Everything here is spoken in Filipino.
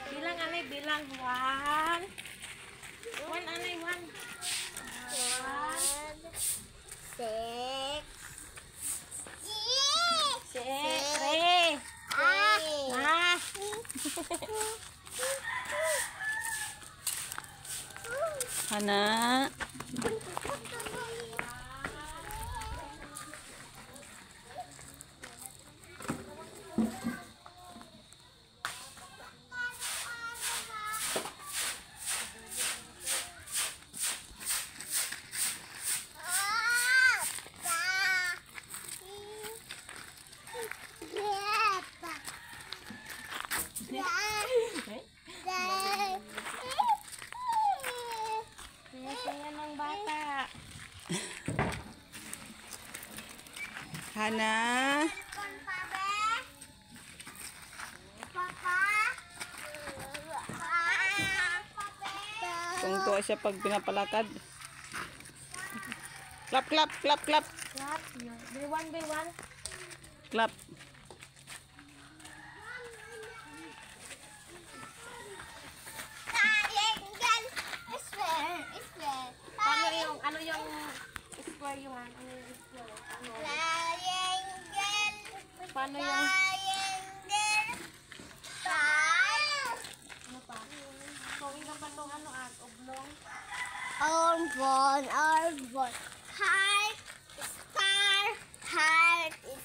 Bilang anay, bilang. One. One anay, one. One. Six. Three. Ah. Hana. Saya ng bata. Hana. Tungtuwa siya pag pinapalakad. Clap, clap, clap, clap. Clap. By one, by one. Clap. Ano yung square yung ano yung square? Paano yung ano pa? Kung ina pa tong ano oblong. Oblong. Heart, star, heart is